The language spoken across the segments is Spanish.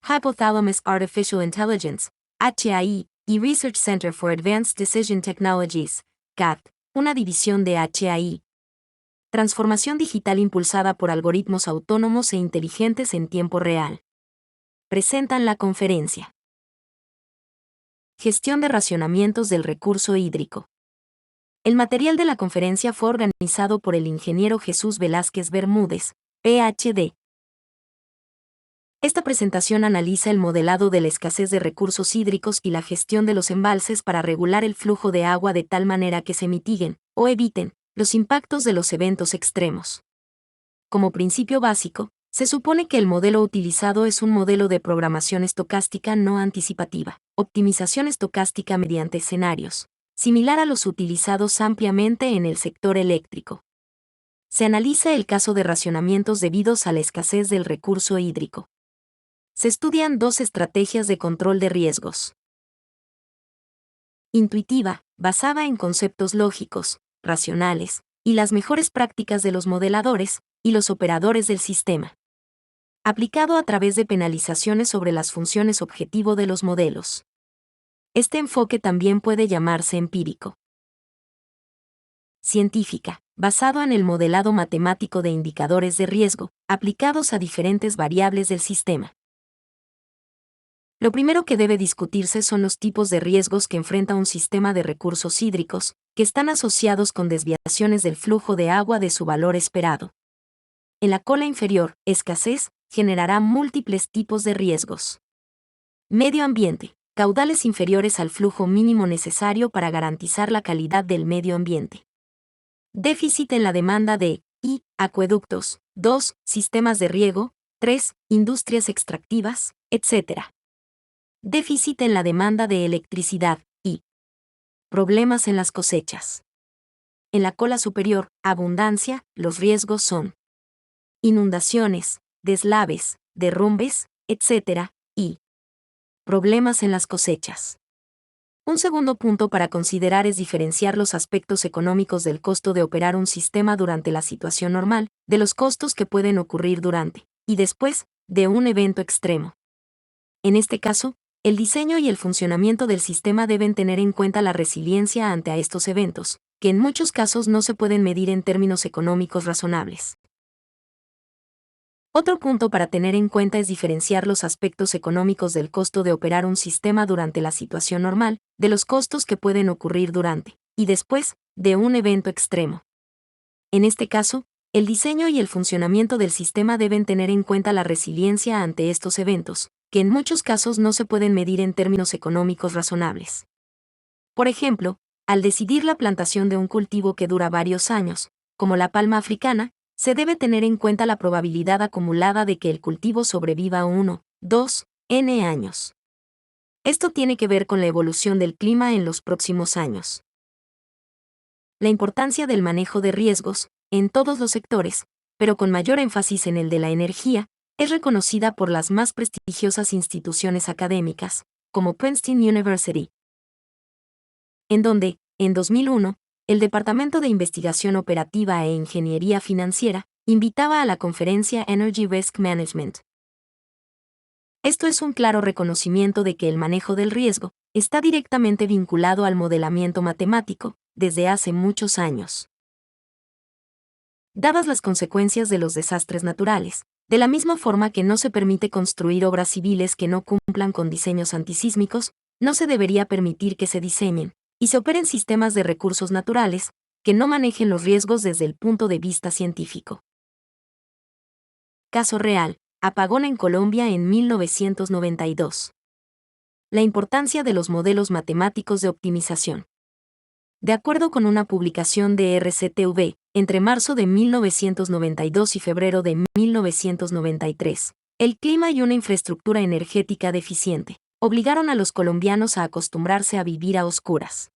Hypothalamus Artificial Intelligence, HAI, y Research Center for Advanced Decision Technologies, CAD, una división de HAI. Transformación digital impulsada por algoritmos autónomos e inteligentes en tiempo real. Presentan la conferencia. Gestión de racionamientos del recurso hídrico. El material de la conferencia fue organizado por el ingeniero Jesús Velázquez Bermúdez, PhD. Esta presentación analiza el modelado de la escasez de recursos hídricos y la gestión de los embalses para regular el flujo de agua de tal manera que se mitiguen, o eviten, los impactos de los eventos extremos. Como principio básico, se supone que el modelo utilizado es un modelo de programación estocástica no anticipativa, optimización estocástica mediante escenarios, similar a los utilizados ampliamente en el sector eléctrico. Se analiza el caso de racionamientos debidos a la escasez del recurso hídrico. Se estudian dos estrategias de control de riesgos. Intuitiva, basada en conceptos lógicos, racionales, y las mejores prácticas de los modeladores y los operadores del sistema. Aplicado a través de penalizaciones sobre las funciones objetivo de los modelos. Este enfoque también puede llamarse empírico. Científica, basado en el modelado matemático de indicadores de riesgo, aplicados a diferentes variables del sistema. Lo primero que debe discutirse son los tipos de riesgos que enfrenta un sistema de recursos hídricos, que están asociados con desviaciones del flujo de agua de su valor esperado. En la cola inferior, escasez, generará múltiples tipos de riesgos. Medio ambiente, caudales inferiores al flujo mínimo necesario para garantizar la calidad del medio ambiente. Déficit en la demanda de I, acueductos, 2, sistemas de riego, 3, industrias extractivas, etc. Déficit en la demanda de electricidad, y problemas en las cosechas. En la cola superior, abundancia, los riesgos son inundaciones, deslaves, derrumbes, etc., y problemas en las cosechas. Un segundo punto para considerar es diferenciar los aspectos económicos del costo de operar un sistema durante la situación normal, de los costos que pueden ocurrir durante, y después, de un evento extremo. En este caso, el diseño y el funcionamiento del sistema deben tener en cuenta la resiliencia ante estos eventos, que en muchos casos no se pueden medir en términos económicos razonables. Otro punto para tener en cuenta es diferenciar los aspectos económicos del costo de operar un sistema durante la situación normal, de los costos que pueden ocurrir durante, y después, de un evento extremo. En este caso, el diseño y el funcionamiento del sistema deben tener en cuenta la resiliencia ante estos eventos, que en muchos casos no se pueden medir en términos económicos razonables. Por ejemplo, al decidir la plantación de un cultivo que dura varios años, como la palma africana, se debe tener en cuenta la probabilidad acumulada de que el cultivo sobreviva 1, 2, n años. Esto tiene que ver con la evolución del clima en los próximos años. La importancia del manejo de riesgos, en todos los sectores, pero con mayor énfasis en el de la energía, es reconocida por las más prestigiosas instituciones académicas, como Princeton University, en donde, en 2001, el Departamento de Investigación Operativa e Ingeniería Financiera invitaba a la conferencia Energy Risk Management. Esto es un claro reconocimiento de que el manejo del riesgo está directamente vinculado al modelamiento matemático, desde hace muchos años. Dadas las consecuencias de los desastres naturales, de la misma forma que no se permite construir obras civiles que no cumplan con diseños antisísmicos, no se debería permitir que se diseñen y se operen sistemas de recursos naturales que no manejen los riesgos desde el punto de vista científico. Caso real: apagón en Colombia en 1992. La importancia de los modelos matemáticos de optimización. De acuerdo con una publicación de RCTV, entre marzo de 1992 y febrero de 1993, el clima y una infraestructura energética deficiente obligaron a los colombianos a acostumbrarse a vivir a oscuras.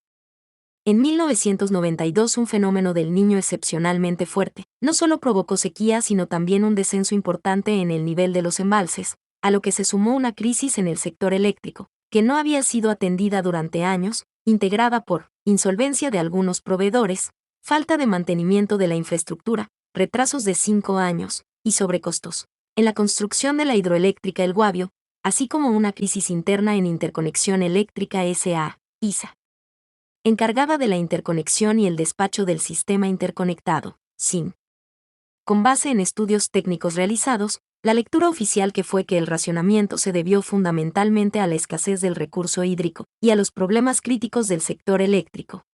En 1992 un fenómeno del Niño excepcionalmente fuerte no solo provocó sequía sino también un descenso importante en el nivel de los embalses, a lo que se sumó una crisis en el sector eléctrico, que no había sido atendida durante años, integrada por insolvencia de algunos proveedores, falta de mantenimiento de la infraestructura, retrasos de 5 años, y sobrecostos. En la construcción de la hidroeléctrica El Guavio, así como una crisis interna en Interconexión Eléctrica S.A., ISA, encargada de la interconexión y el despacho del sistema interconectado, SIN. Con base en estudios técnicos realizados, la lectura oficial que fue que el racionamiento se debió fundamentalmente a la escasez del recurso hídrico y a los problemas críticos del sector eléctrico.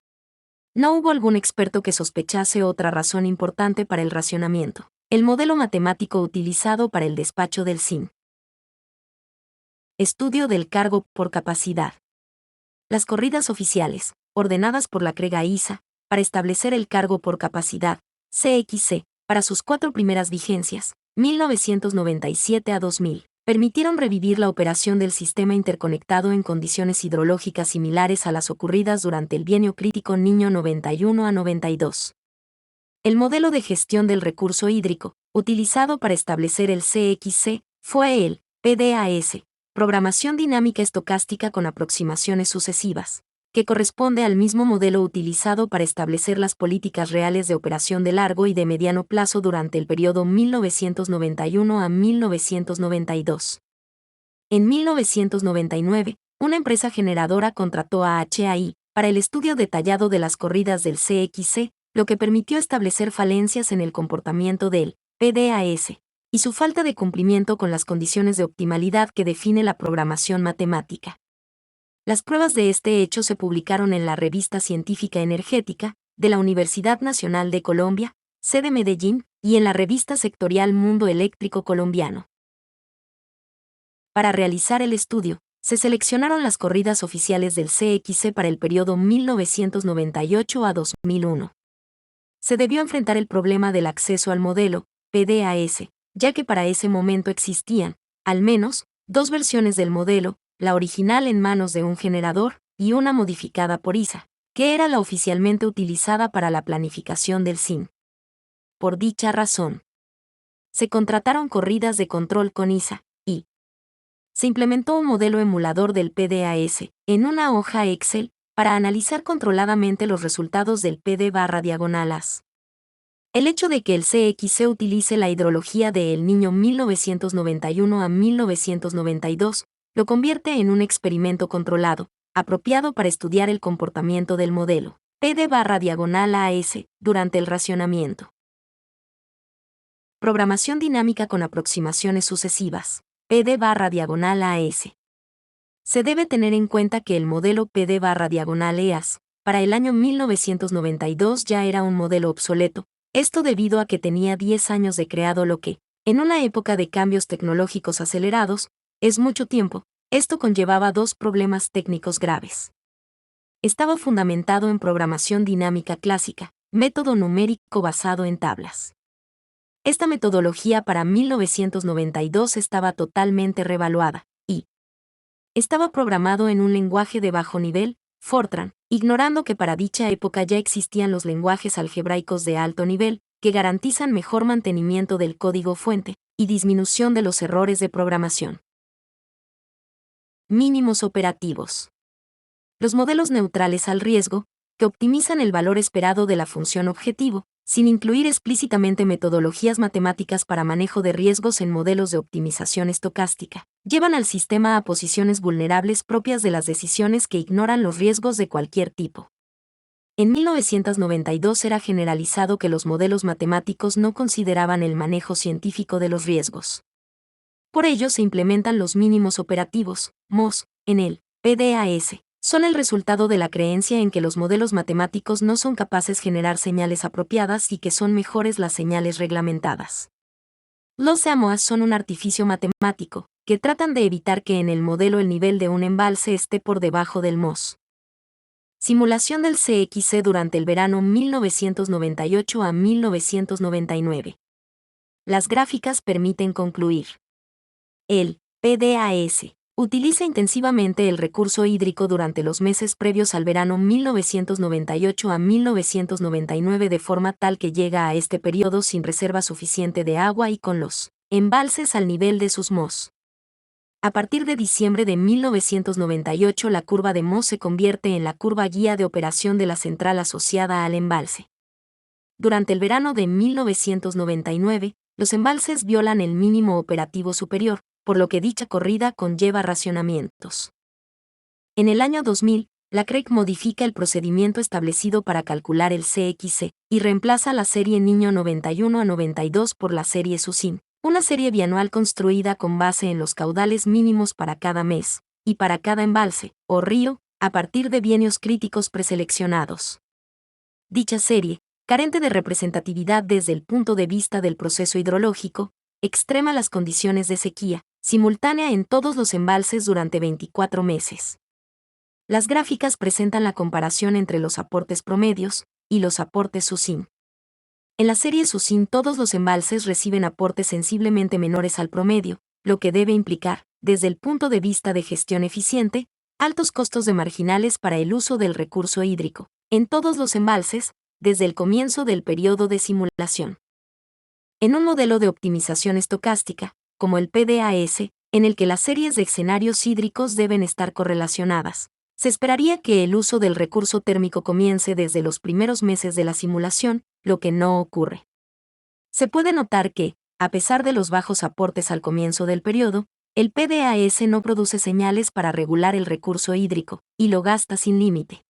No hubo algún experto que sospechase otra razón importante para el racionamiento: el modelo matemático utilizado para el despacho del SIN. Estudio del cargo por capacidad. Las corridas oficiales, ordenadas por la CREGA ISA, para establecer el cargo por capacidad, CXC, para sus 4 primeras vigencias, 1997 a 2000, permitieron revivir la operación del sistema interconectado en condiciones hidrológicas similares a las ocurridas durante el bienio crítico Niño 91 a 92. El modelo de gestión del recurso hídrico, utilizado para establecer el CXC, fue el PDAS, Programación Dinámica Estocástica con Aproximaciones Sucesivas, que corresponde al mismo modelo utilizado para establecer las políticas reales de operación de largo y de mediano plazo durante el periodo 1991 a 1992. En 1999, una empresa generadora contrató a HAI para el estudio detallado de las corridas del CXC, lo que permitió establecer falencias en el comportamiento del PDAS y su falta de cumplimiento con las condiciones de optimalidad que define la programación matemática. Las pruebas de este hecho se publicaron en la Revista Científica Energética de la Universidad Nacional de Colombia, sede Medellín, y en la revista sectorial Mundo Eléctrico Colombiano. Para realizar el estudio, se seleccionaron las corridas oficiales del CXC para el periodo 1998 a 2001. Se debió enfrentar el problema del acceso al modelo PDAS, ya que para ese momento existían, al menos, 2 versiones del modelo, la original en manos de un generador y una modificada por ISA, que era la oficialmente utilizada para la planificación del SIN. Por dicha razón, se contrataron corridas de control con ISA, y se implementó un modelo emulador del PDAS en una hoja Excel para analizar controladamente los resultados del PD/diagonal-AS. El hecho de que el CXC utilice la hidrología de El Niño 1991 a 1992 lo convierte en un experimento controlado, apropiado para estudiar el comportamiento del modelo PD/diagonal-AS durante el racionamiento. Programación dinámica con aproximaciones sucesivas, PD/diagonal-AS. Se debe tener en cuenta que el modelo PD/diagonal-EAS, para el año 1992 ya era un modelo obsoleto, esto debido a que tenía 10 años de creado, lo que, en una época de cambios tecnológicos acelerados, es mucho tiempo. Esto conllevaba 2 problemas técnicos graves. Estaba fundamentado en programación dinámica clásica, método numérico basado en tablas. Esta metodología para 1992 estaba totalmente revaluada, y estaba programado en un lenguaje de bajo nivel, Fortran, ignorando que para dicha época ya existían los lenguajes algebraicos de alto nivel, que garantizan mejor mantenimiento del código fuente y disminución de los errores de programación. Mínimos operativos. Los modelos neutrales al riesgo, que optimizan el valor esperado de la función objetivo, sin incluir explícitamente metodologías matemáticas para manejo de riesgos en modelos de optimización estocástica, llevan al sistema a posiciones vulnerables propias de las decisiones que ignoran los riesgos de cualquier tipo. En 1992 era generalizado que los modelos matemáticos no consideraban el manejo científico de los riesgos. Por ello se implementan los mínimos operativos, MOS, en el PDAS. Son el resultado de la creencia en que los modelos matemáticos no son capaces de generar señales apropiadas y que son mejores las señales reglamentadas. Los MOS son un artificio matemático, que tratan de evitar que en el modelo el nivel de un embalse esté por debajo del MOS. Simulación del CXC durante el verano 1998 a 1999. Las gráficas permiten concluir. El PDAS utiliza intensivamente el recurso hídrico durante los meses previos al verano 1998 a 1999 de forma tal que llega a este periodo sin reserva suficiente de agua y con los embalses al nivel de sus MOS. A partir de diciembre de 1998 la curva de MOS se convierte en la curva guía de operación de la central asociada al embalse. Durante el verano de 1999, los embalses violan el mínimo operativo superior, por lo que dicha corrida conlleva racionamientos. En el año 2000, la CREC modifica el procedimiento establecido para calcular el CXC y reemplaza la serie Niño 91 a 92 por la serie SUSIN, una serie bianual construida con base en los caudales mínimos para cada mes y para cada embalse o río, a partir de bienios críticos preseleccionados. Dicha serie, carente de representatividad desde el punto de vista del proceso hidrológico, extrema las condiciones de sequía, simultánea en todos los embalses durante 24 meses. Las gráficas presentan la comparación entre los aportes promedios y los aportes SUSIN. En la serie SUSIN todos los embalses reciben aportes sensiblemente menores al promedio, lo que debe implicar, desde el punto de vista de gestión eficiente, altos costos de marginales para el uso del recurso hídrico, en todos los embalses, desde el comienzo del periodo de simulación. En un modelo de optimización estocástica, como el PDAS, en el que las series de escenarios hídricos deben estar correlacionadas, se esperaría que el uso del recurso térmico comience desde los primeros meses de la simulación, lo que no ocurre. Se puede notar que, a pesar de los bajos aportes al comienzo del periodo, el PDAS no produce señales para regular el recurso hídrico, y lo gasta sin límite.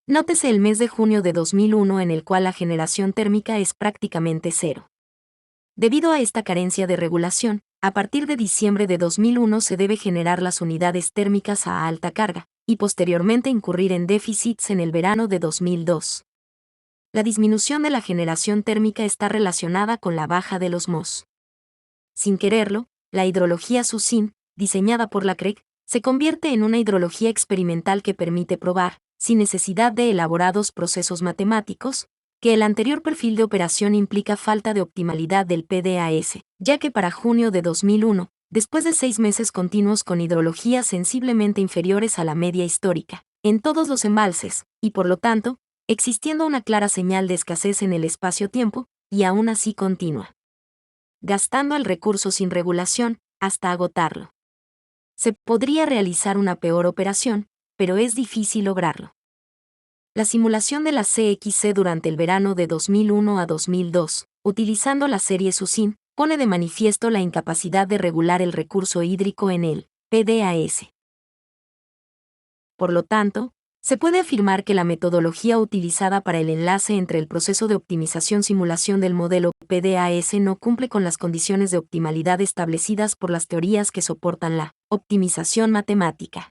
Nótese el mes de junio de 2001 en el cual la generación térmica es prácticamente cero. Debido a esta carencia de regulación, a partir de diciembre de 2001 se debe generar las unidades térmicas a alta carga, y posteriormente incurrir en déficits en el verano de 2002. La disminución de la generación térmica está relacionada con la baja de los MOS. Sin quererlo, la hidrología SUSIN, diseñada por la CREC, se convierte en una hidrología experimental que permite probar, sin necesidad de elaborados procesos matemáticos, que el anterior perfil de operación implica falta de optimalidad del PDAS, ya que para junio de 2001, después de 6 meses continuos con hidrologías sensiblemente inferiores a la media histórica, en todos los embalses, y por lo tanto, existiendo una clara señal de escasez en el espacio-tiempo, y aún así continua. Gastando el recurso sin regulación, hasta agotarlo. Se podría realizar una peor operación, pero es difícil lograrlo. La simulación de la CXC durante el verano de 2001 a 2002, utilizando la serie SUSIN, pone de manifiesto la incapacidad de regular el recurso hídrico en el PDAS. Por lo tanto, se puede afirmar que la metodología utilizada para el enlace entre el proceso de optimización-simulación del modelo PDAS no cumple con las condiciones de optimalidad establecidas por las teorías que soportan la optimización matemática.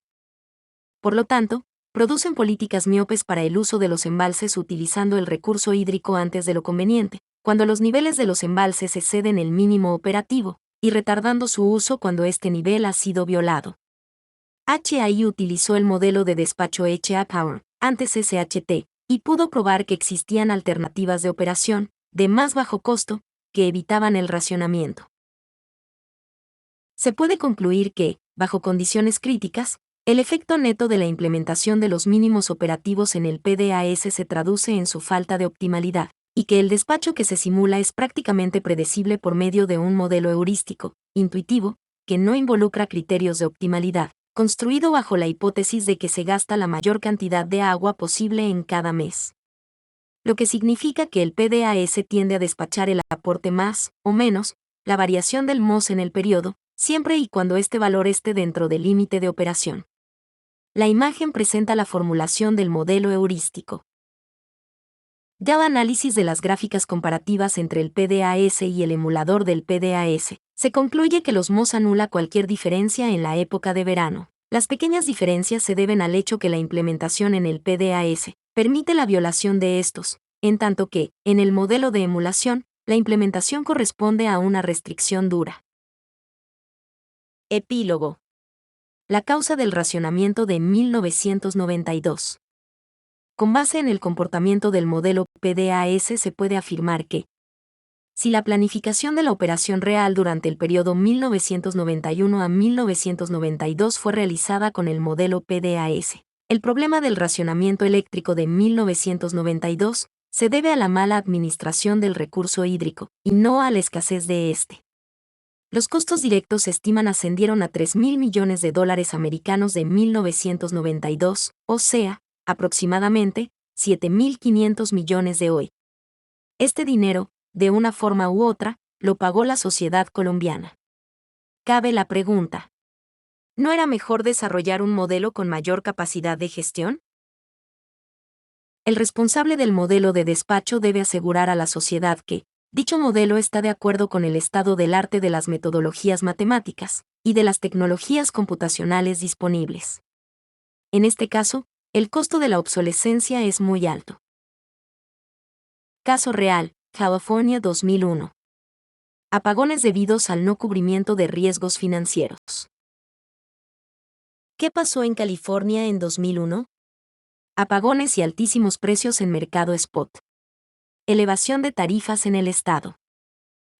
Por lo tanto, producen políticas miopes para el uso de los embalses utilizando el recurso hídrico antes de lo conveniente, cuando los niveles de los embalses exceden el mínimo operativo, y retardando su uso cuando este nivel ha sido violado. HAI utilizó el modelo de despacho HA-Power, antes SHT, y pudo probar que existían alternativas de operación, de más bajo costo, que evitaban el racionamiento. Se puede concluir que, bajo condiciones críticas, el efecto neto de la implementación de los mínimos operativos en el PDAS se traduce en su falta de optimalidad, y que el despacho que se simula es prácticamente predecible por medio de un modelo heurístico, intuitivo, que no involucra criterios de optimalidad, construido bajo la hipótesis de que se gasta la mayor cantidad de agua posible en cada mes. Lo que significa que el PDAS tiende a despachar el aporte más, o menos, la variación del MOS en el periodo, siempre y cuando este valor esté dentro del límite de operación. La imagen presenta la formulación del modelo heurístico. Dado análisis de las gráficas comparativas entre el PDAS y el emulador del PDAS, se concluye que los MOS anula cualquier diferencia en la época de verano. Las pequeñas diferencias se deben al hecho que la implementación en el PDAS permite la violación de estos, en tanto que, en el modelo de emulación, la implementación corresponde a una restricción dura. Epílogo. La causa del racionamiento de 1992. Con base en el comportamiento del modelo PDAS se puede afirmar que, si la planificación de la operación real durante el periodo 1991 a 1992 fue realizada con el modelo PDAS, el problema del racionamiento eléctrico de 1992 se debe a la mala administración del recurso hídrico, y no a la escasez de este. Los costos directos se estiman ascendieron a $3.000 millones americanos de 1992, o sea, aproximadamente 7.500 millones de hoy. Este dinero, de una forma u otra, lo pagó la sociedad colombiana. cabe la pregunta: ¿no era mejor desarrollar un modelo con mayor capacidad de gestión? El responsable del modelo de despacho debe asegurar a la sociedad que dicho modelo está de acuerdo con el estado del arte de las metodologías matemáticas y de las tecnologías computacionales disponibles. En este caso, el costo de la obsolescencia es muy alto. Caso real, California 2001. Apagones debidos al no cubrimiento de riesgos financieros. ¿Qué pasó en California en 2001? Apagones y altísimos precios en mercado spot. Elevación de tarifas en el estado.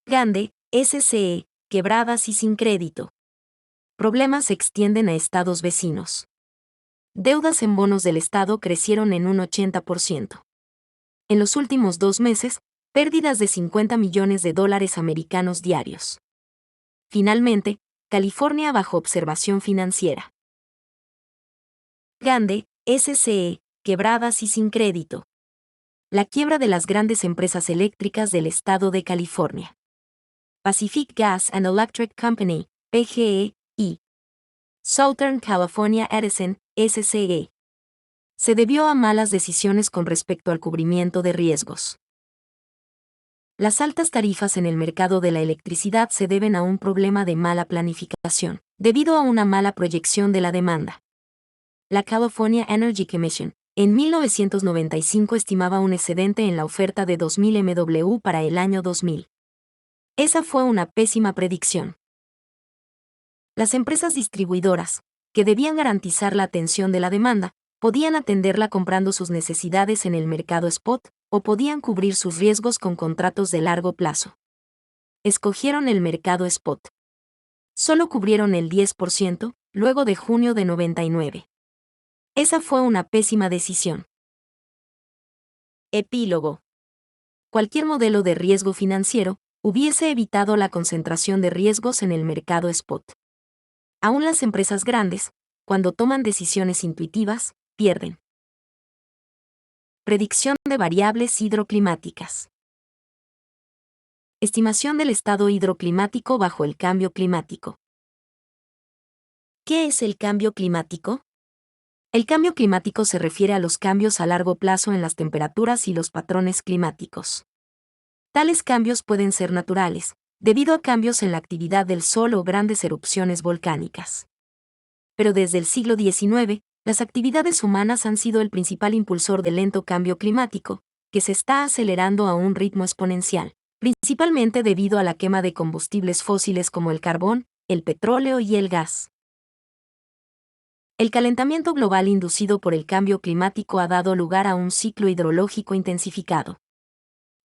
Grande, SCE, quebradas y sin crédito. Problemas se extienden a estados vecinos. Deudas en bonos del estado crecieron en un 80%. En los últimos 2 meses, pérdidas de $50 millones americanos diarios. Finalmente, California bajo observación financiera. Grande, SCE, quebradas y sin crédito. La quiebra de las grandes empresas eléctricas del estado de California. Pacific Gas and Electric Company, PGE, y Southern California Edison, SCE. Se debió a malas decisiones con respecto al cubrimiento de riesgos. Las altas tarifas en el mercado de la electricidad se deben a un problema de mala planificación, debido a una mala proyección de la demanda. La California Energy Commission, en 1995 estimaba un excedente en la oferta de 2.000 MW para el año 2000. Esa fue una pésima predicción. Las empresas distribuidoras, que debían garantizar la atención de la demanda, podían atenderla comprando sus necesidades en el mercado spot, o podían cubrir sus riesgos con contratos de largo plazo. Escogieron el mercado spot. Solo cubrieron el 10%, luego de junio de 99. Esa fue una pésima decisión. Epílogo. Cualquier modelo de riesgo financiero hubiese evitado la concentración de riesgos en el mercado spot. Aún las empresas grandes, cuando toman decisiones intuitivas, pierden. Predicción de variables hidroclimáticas. Estimación del estado hidroclimático bajo el cambio climático. ¿Qué es el cambio climático? El cambio climático se refiere a los cambios a largo plazo en las temperaturas y los patrones climáticos. Tales cambios pueden ser naturales, debido a cambios en la actividad del Sol o grandes erupciones volcánicas. Pero desde el siglo XIX, las actividades humanas han sido el principal impulsor del lento cambio climático, que se está acelerando a un ritmo exponencial, principalmente debido a la quema de combustibles fósiles como el carbón, el petróleo y el gas. El calentamiento global inducido por el cambio climático ha dado lugar a un ciclo hidrológico intensificado.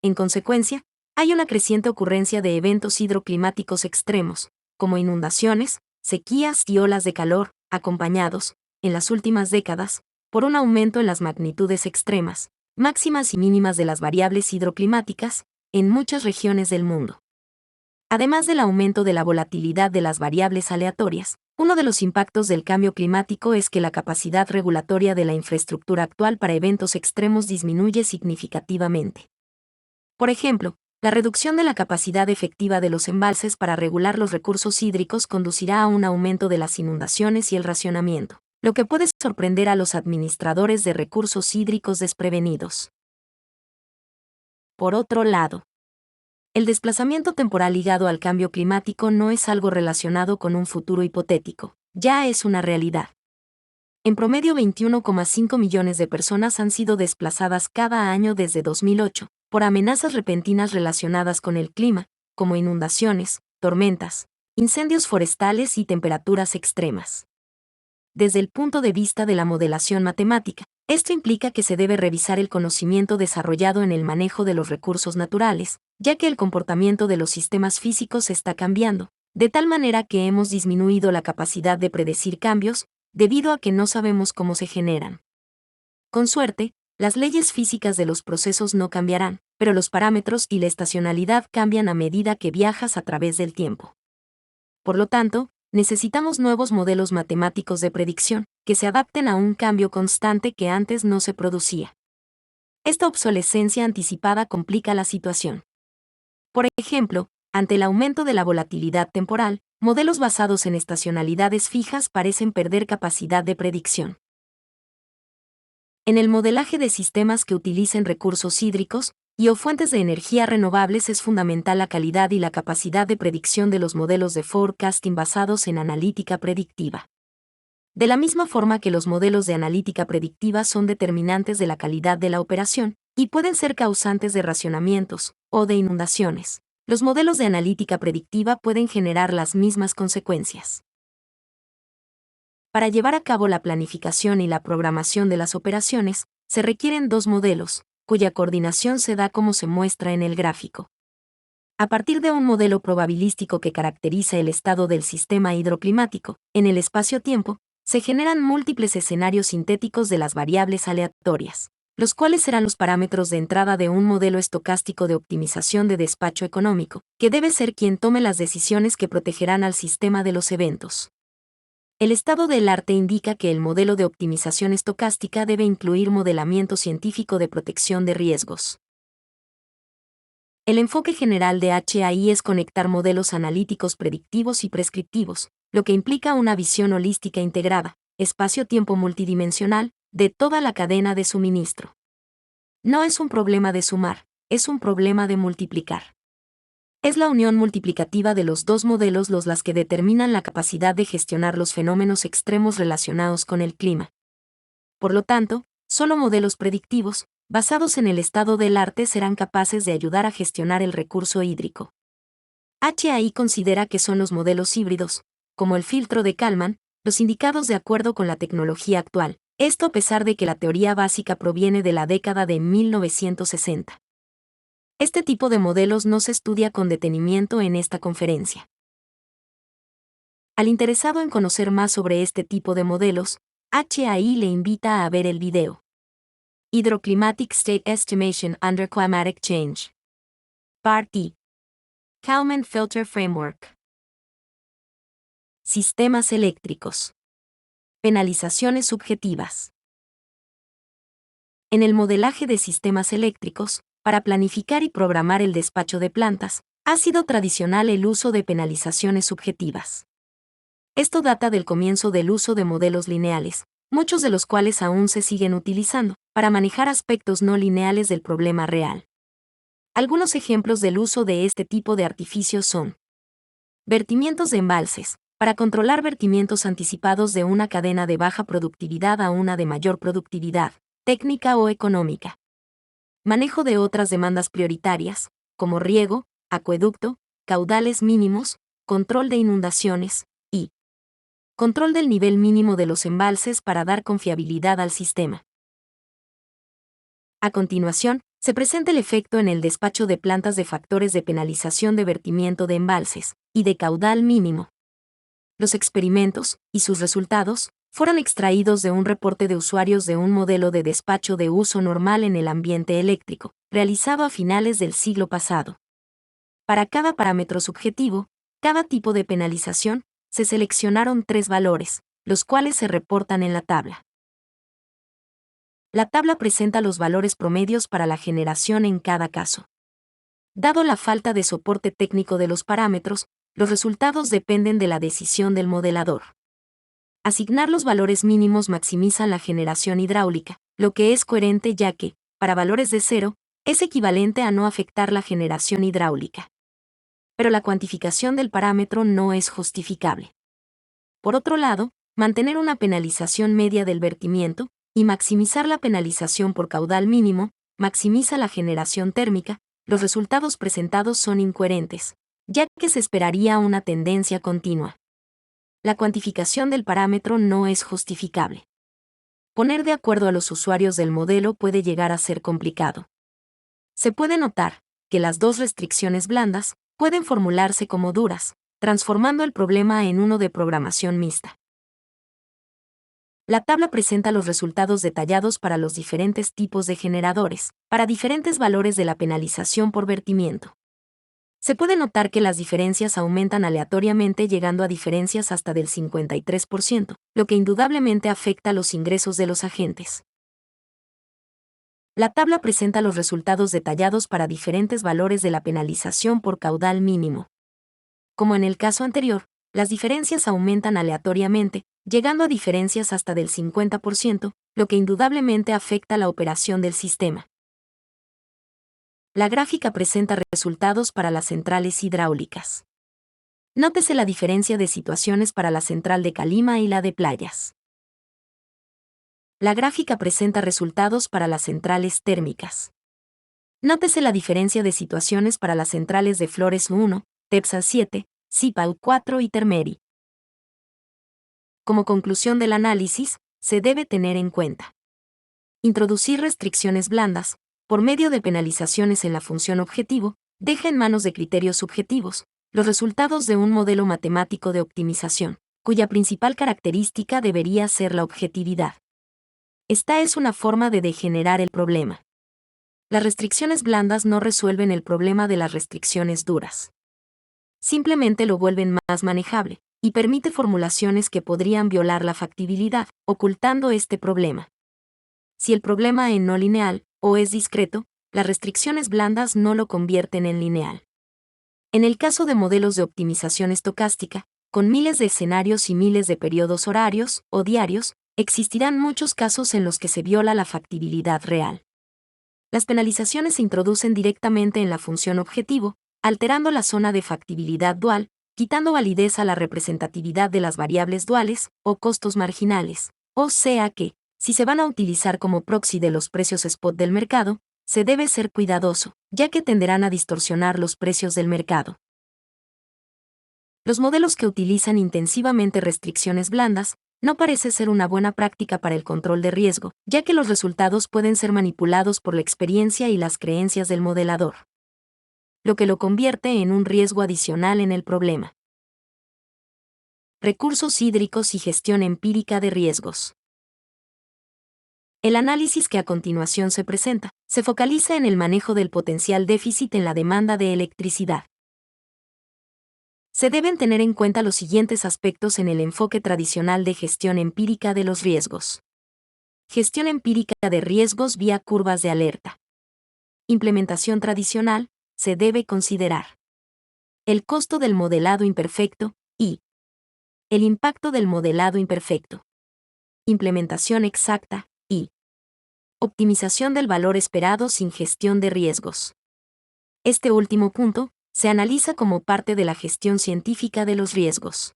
En consecuencia, hay una creciente ocurrencia de eventos hidroclimáticos extremos, como inundaciones, sequías y olas de calor, acompañados, en las últimas décadas, por un aumento en las magnitudes extremas, máximas y mínimas de las variables hidroclimáticas, en muchas regiones del mundo. Además del aumento de la volatilidad de las variables aleatorias, uno de los impactos del cambio climático es que la capacidad regulatoria de la infraestructura actual para eventos extremos disminuye significativamente. Por ejemplo, la reducción de la capacidad efectiva de los embalses para regular los recursos hídricos conducirá a un aumento de las inundaciones y el racionamiento, lo que puede sorprender a los administradores de recursos hídricos desprevenidos. Por otro lado, el desplazamiento temporal ligado al cambio climático no es algo relacionado con un futuro hipotético, ya es una realidad. En promedio 21,5 millones de personas han sido desplazadas cada año desde 2008, por amenazas repentinas relacionadas con el clima, como inundaciones, tormentas, incendios forestales y temperaturas extremas. Desde el punto de vista de la modelación matemática, esto implica que se debe revisar el conocimiento desarrollado en el manejo de los recursos naturales, ya que el comportamiento de los sistemas físicos está cambiando, de tal manera que hemos disminuido la capacidad de predecir cambios, debido a que no sabemos cómo se generan. Con suerte, las leyes físicas de los procesos no cambiarán, pero los parámetros y la estacionalidad cambian a medida que viajas a través del tiempo. Por lo tanto, necesitamos nuevos modelos matemáticos de predicción, que se adapten a un cambio constante que antes no se producía. Esta obsolescencia anticipada complica la situación. Por ejemplo, Ante el aumento de la volatilidad temporal, modelos basados en estacionalidades fijas parecen perder capacidad de predicción. En el modelaje de sistemas que utilicen recursos hídricos y o fuentes de energía renovables es fundamental la calidad y la capacidad de predicción de los modelos de forecasting basados en analítica predictiva. De la misma forma que los modelos de analítica predictiva son determinantes de la calidad de la operación y pueden ser causantes de racionamientos o de inundaciones, los modelos de analítica predictiva pueden generar las mismas consecuencias. Para llevar a cabo la planificación y la programación de las operaciones, se requieren dos modelos, cuya coordinación se da como se muestra en el gráfico. A partir de un modelo probabilístico que caracteriza el estado del sistema hidroclimático, en el espacio-tiempo, se generan múltiples escenarios sintéticos de las variables aleatorias, los cuales serán los parámetros de entrada de un modelo estocástico de optimización de despacho económico, que debe ser quien tome las decisiones que protegerán al sistema de los eventos. El estado del arte indica que el modelo de optimización estocástica debe incluir modelamiento científico de protección de riesgos. El enfoque general de HAI es conectar modelos analíticos predictivos y prescriptivos, lo que implica una visión holística integrada, espacio-tiempo multidimensional, de toda la cadena de suministro. No es un problema de sumar, es un problema de multiplicar. Es la unión multiplicativa de los dos modelos las que determinan la capacidad de gestionar los fenómenos extremos relacionados con el clima. Por lo tanto, solo modelos predictivos, basados en el estado del arte, serán capaces de ayudar a gestionar el recurso hídrico. HAI considera que son los modelos híbridos, como el filtro de Kalman, los indicados de acuerdo con la tecnología actual, esto a pesar de que la teoría básica proviene de la década de 1960. Este tipo de modelos no se estudia con detenimiento en esta conferencia. Al interesado en conocer más sobre este tipo de modelos, HAI le invita a ver el video Hydroclimatic State Estimation Under Climatic Change. Part D. Kalman Filter Framework. Sistemas eléctricos. Penalizaciones subjetivas. En el modelaje de sistemas eléctricos, para planificar y programar el despacho de plantas, ha sido tradicional el uso de penalizaciones subjetivas. Esto data del comienzo del uso de modelos lineales, muchos de los cuales aún se siguen utilizando, para manejar aspectos no lineales del problema real. Algunos ejemplos del uso de este tipo de artificios son: vertimientos de embalses, para controlar vertimientos anticipados de una cadena de baja productividad a una de mayor productividad, técnica o económica. Manejo de otras demandas prioritarias, como riego, acueducto, caudales mínimos, control de inundaciones, y control del nivel mínimo de los embalses para dar confiabilidad al sistema. A continuación, se presenta el efecto en el despacho de plantas de factores de penalización de vertimiento de embalses y de caudal mínimo. Los experimentos, y sus resultados, fueron extraídos de un reporte de usuarios de un modelo de despacho de uso normal en el ambiente eléctrico, realizado a finales del siglo pasado. Para cada parámetro subjetivo, cada tipo de penalización, se seleccionaron 3 valores, los cuales se reportan en la tabla. La tabla presenta los valores promedios para la generación en cada caso. Dado la falta de soporte técnico de los parámetros, los resultados dependen de la decisión del modelador. Asignar los valores mínimos maximiza la generación hidráulica, lo que es coherente ya que, para valores de 0, es equivalente a no afectar la generación hidráulica. Pero la cuantificación del parámetro no es justificable. Por otro lado, mantener una penalización media del vertimiento y maximizar la penalización por caudal mínimo maximiza la generación térmica. Los resultados presentados son incoherentes, ya que se esperaría una tendencia continua. La cuantificación del parámetro no es justificable. Poner de acuerdo a los usuarios del modelo puede llegar a ser complicado. Se puede notar que las dos restricciones blandas pueden formularse como duras, transformando el problema en uno de programación mixta. La tabla presenta los resultados detallados para los diferentes tipos de generadores, para diferentes valores de la penalización por vertimiento. Se puede notar que las diferencias aumentan aleatoriamente llegando a diferencias hasta del 53%, lo que indudablemente afecta los ingresos de los agentes. La tabla presenta los resultados detallados para diferentes valores de la penalización por caudal mínimo. Como en el caso anterior, las diferencias aumentan aleatoriamente, llegando a diferencias hasta del 50%, lo que indudablemente afecta la operación del sistema. La gráfica presenta resultados para las centrales hidráulicas. Nótese la diferencia de situaciones para la central de Calima y la de Playas. La gráfica presenta resultados para las centrales térmicas. Nótese la diferencia de situaciones para las centrales de Flores 1, Tepsa 7, Cipau 4 y Termeri. Como conclusión del análisis, se debe tener en cuenta: introducir restricciones blandas, por medio de penalizaciones en la función objetivo, deja en manos de criterios subjetivos los resultados de un modelo matemático de optimización, cuya principal característica debería ser la objetividad. Esta es una forma de degenerar el problema. Las restricciones blandas no resuelven el problema de las restricciones duras. Simplemente lo vuelven más manejable, y permite formulaciones que podrían violar la factibilidad, ocultando este problema. Si el problema es no lineal, o es discreto, las restricciones blandas no lo convierten en lineal. En el caso de modelos de optimización estocástica, con miles de escenarios y miles de periodos horarios, o diarios, existirán muchos casos en los que se viola la factibilidad real. Las penalizaciones se introducen directamente en la función objetivo, alterando la zona de factibilidad dual, quitando validez a la representatividad de las variables duales, o costos marginales, o sea que, si se van a utilizar como proxy de los precios spot del mercado, se debe ser cuidadoso, ya que tenderán a distorsionar los precios del mercado. Los modelos que utilizan intensivamente restricciones blandas no parece ser una buena práctica para el control de riesgo, ya que los resultados pueden ser manipulados por la experiencia y las creencias del modelador, lo que lo convierte en un riesgo adicional en el problema. Recursos hídricos y gestión empírica de riesgos. El análisis que a continuación se presenta se focaliza en el manejo del potencial déficit en la demanda de electricidad. Se deben tener en cuenta los siguientes aspectos en el enfoque tradicional de gestión empírica de los riesgos. Gestión empírica de riesgos vía curvas de alerta. Implementación tradicional, se debe considerar el costo del modelado imperfecto y el impacto del modelado imperfecto. Implementación exacta y optimización del valor esperado sin gestión de riesgos. Este último punto se analiza como parte de la gestión científica de los riesgos.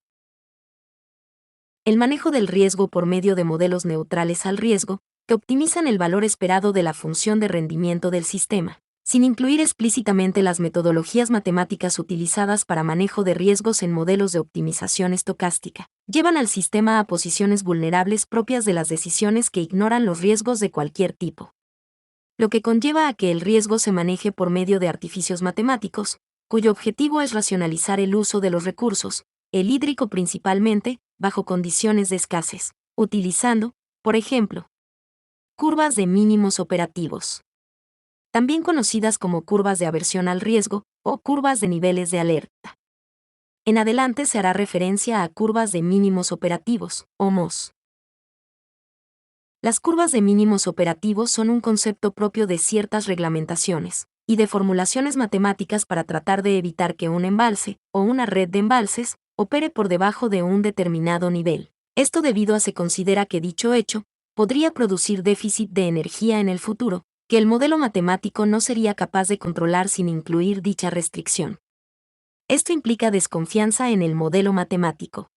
El manejo del riesgo por medio de modelos neutrales al riesgo, que optimizan el valor esperado de la función de rendimiento del sistema, sin incluir explícitamente las metodologías matemáticas utilizadas para manejo de riesgos en modelos de optimización estocástica, llevan al sistema a posiciones vulnerables propias de las decisiones que ignoran los riesgos de cualquier tipo. Lo que conlleva a que el riesgo se maneje por medio de artificios matemáticos, cuyo objetivo es racionalizar el uso de los recursos, el hídrico principalmente, bajo condiciones de escasez, utilizando, por ejemplo, curvas de mínimos operativos, también conocidas como curvas de aversión al riesgo, o curvas de niveles de alerta. En adelante se hará referencia a curvas de mínimos operativos, o MOS. Las curvas de mínimos operativos son un concepto propio de ciertas reglamentaciones y de formulaciones matemáticas para tratar de evitar que un embalse, o una red de embalses, opere por debajo de un determinado nivel. Esto debido a se considera que dicho hecho podría producir déficit de energía en el futuro, que el modelo matemático no sería capaz de controlar sin incluir dicha restricción. Esto implica desconfianza en el modelo matemático.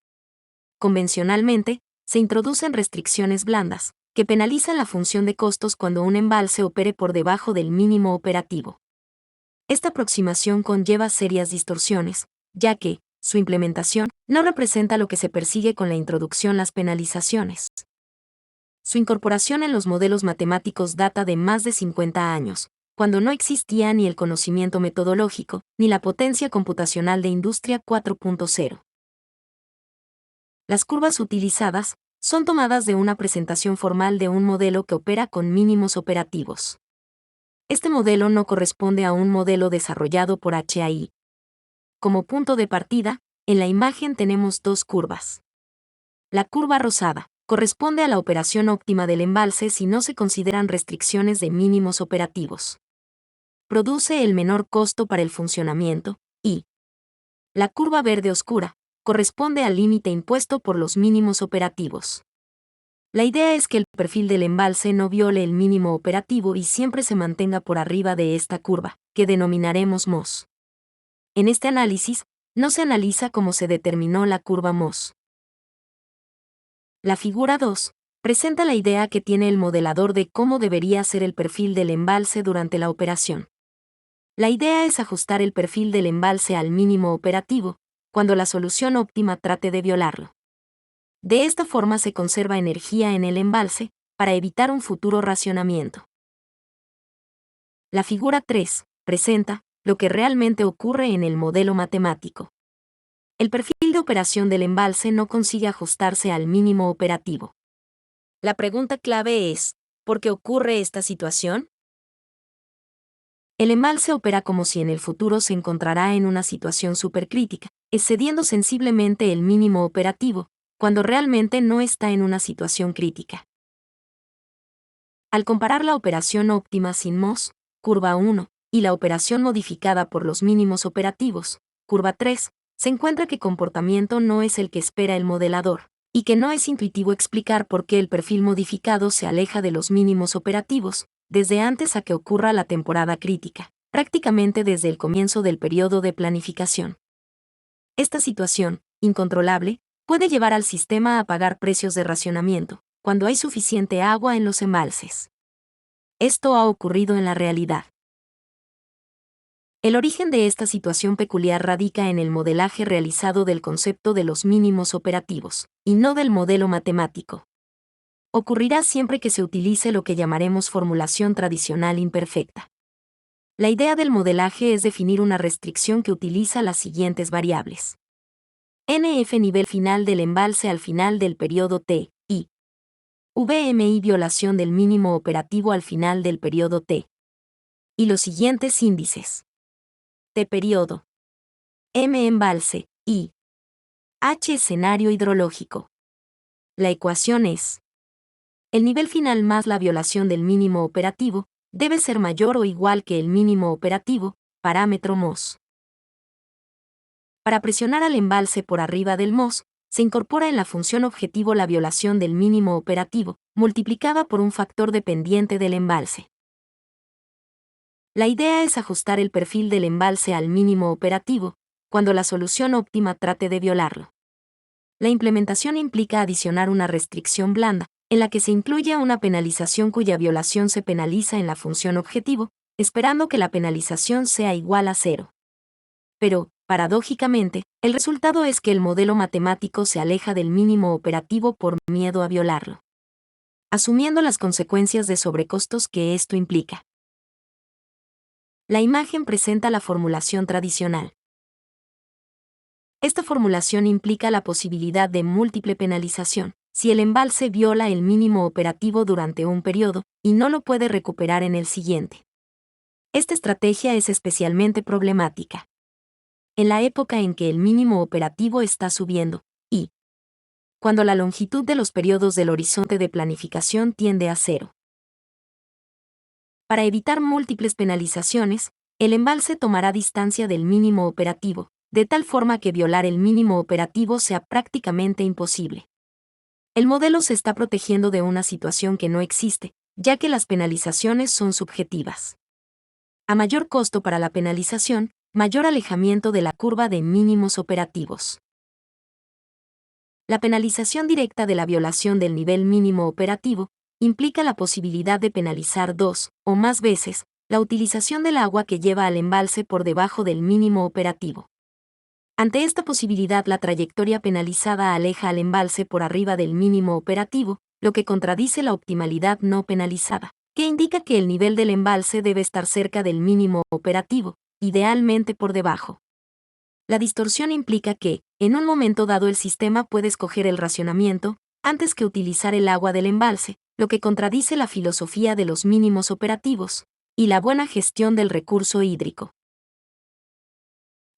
Convencionalmente, se introducen restricciones blandas, que penalizan la función de costos cuando un embalse opere por debajo del mínimo operativo. Esta aproximación conlleva serias distorsiones, ya que, su implementación no representa lo que se persigue con la introducción las penalizaciones. Su incorporación en los modelos matemáticos data de más de 50 años, cuando no existía ni el conocimiento metodológico, ni la potencia computacional de Industria 4.0. Las curvas utilizadas son tomadas de una presentación formal de un modelo que opera con mínimos operativos. Este modelo no corresponde a un modelo desarrollado por HAI. Como punto de partida, en la imagen tenemos dos curvas. La curva rosada corresponde a la operación óptima del embalse si no se consideran restricciones de mínimos operativos. Produce el menor costo para el funcionamiento, y la curva verde oscura corresponde al límite impuesto por los mínimos operativos. La idea es que el perfil del embalse no viole el mínimo operativo y siempre se mantenga por arriba de esta curva, que denominaremos MOS. En este análisis, no se analiza cómo se determinó la curva MOS. La figura 2 presenta la idea que tiene el modelador de cómo debería ser el perfil del embalse durante la operación. La idea es ajustar el perfil del embalse al mínimo operativo, cuando la solución óptima trate de violarlo. De esta forma se conserva energía en el embalse, para evitar un futuro racionamiento. La figura 3 presenta lo que realmente ocurre en el modelo matemático. El perfil de operación del embalse no consigue ajustarse al mínimo operativo. La pregunta clave es, ¿por qué ocurre esta situación? El embalse opera como si en el futuro se encontrará en una situación supercrítica, excediendo sensiblemente el mínimo operativo, cuando realmente no está en una situación crítica. Al comparar la operación óptima sin MOS, curva 1, y la operación modificada por los mínimos operativos, curva 3, se encuentra que comportamiento no es el que espera el modelador, y que no es intuitivo explicar por qué el perfil modificado se aleja de los mínimos operativos, desde antes a que ocurra la temporada crítica, prácticamente desde el comienzo del periodo de planificación. Esta situación, incontrolable, puede llevar al sistema a pagar precios de racionamiento, cuando hay suficiente agua en los embalses. Esto ha ocurrido en la realidad. El origen de esta situación peculiar radica en el modelaje realizado del concepto de los mínimos operativos, y no del modelo matemático. Ocurrirá siempre que se utilice lo que llamaremos formulación tradicional imperfecta. La idea del modelaje es definir una restricción que utiliza las siguientes variables. NF nivel final del embalse al final del periodo T, y VMI violación del mínimo operativo al final del periodo T. Y los siguientes índices. T periodo, M embalse, y H escenario hidrológico. La ecuación es: el nivel final más la violación del mínimo operativo debe ser mayor o igual que el mínimo operativo, parámetro MOS. Para presionar al embalse por arriba del MOS, se incorpora en la función objetivo la violación del mínimo operativo, multiplicada por un factor dependiente del embalse. La idea es ajustar el perfil del embalse al mínimo operativo, cuando la solución óptima trate de violarlo. La implementación implica adicionar una restricción blanda, en la que se incluya una penalización cuya violación se penaliza en la función objetivo, esperando que la penalización sea igual a 0. Pero, paradójicamente, el resultado es que el modelo matemático se aleja del mínimo operativo por miedo a violarlo, asumiendo las consecuencias de sobrecostos que esto implica. La imagen presenta la formulación tradicional. Esta formulación implica la posibilidad de múltiple penalización, si el embalse viola el mínimo operativo durante un periodo, y no lo puede recuperar en el siguiente. Esta estrategia es especialmente problemática en la época en que el mínimo operativo está subiendo, y cuando la longitud de los periodos del horizonte de planificación tiende a 0. Para evitar múltiples penalizaciones, el embalse tomará distancia del mínimo operativo, de tal forma que violar el mínimo operativo sea prácticamente imposible. El modelo se está protegiendo de una situación que no existe, ya que las penalizaciones son subjetivas. A mayor costo para la penalización, mayor alejamiento de la curva de mínimos operativos. La penalización directa de la violación del nivel mínimo operativo implica la posibilidad de penalizar 2 o más veces la utilización del agua que lleva al embalse por debajo del mínimo operativo. Ante esta posibilidad, la trayectoria penalizada aleja al embalse por arriba del mínimo operativo, lo que contradice la optimalidad no penalizada, que indica que el nivel del embalse debe estar cerca del mínimo operativo, idealmente por debajo. La distorsión implica que, en un momento dado, el sistema puede escoger el racionamiento antes que utilizar el agua del embalse, lo que contradice la filosofía de los mínimos operativos y la buena gestión del recurso hídrico.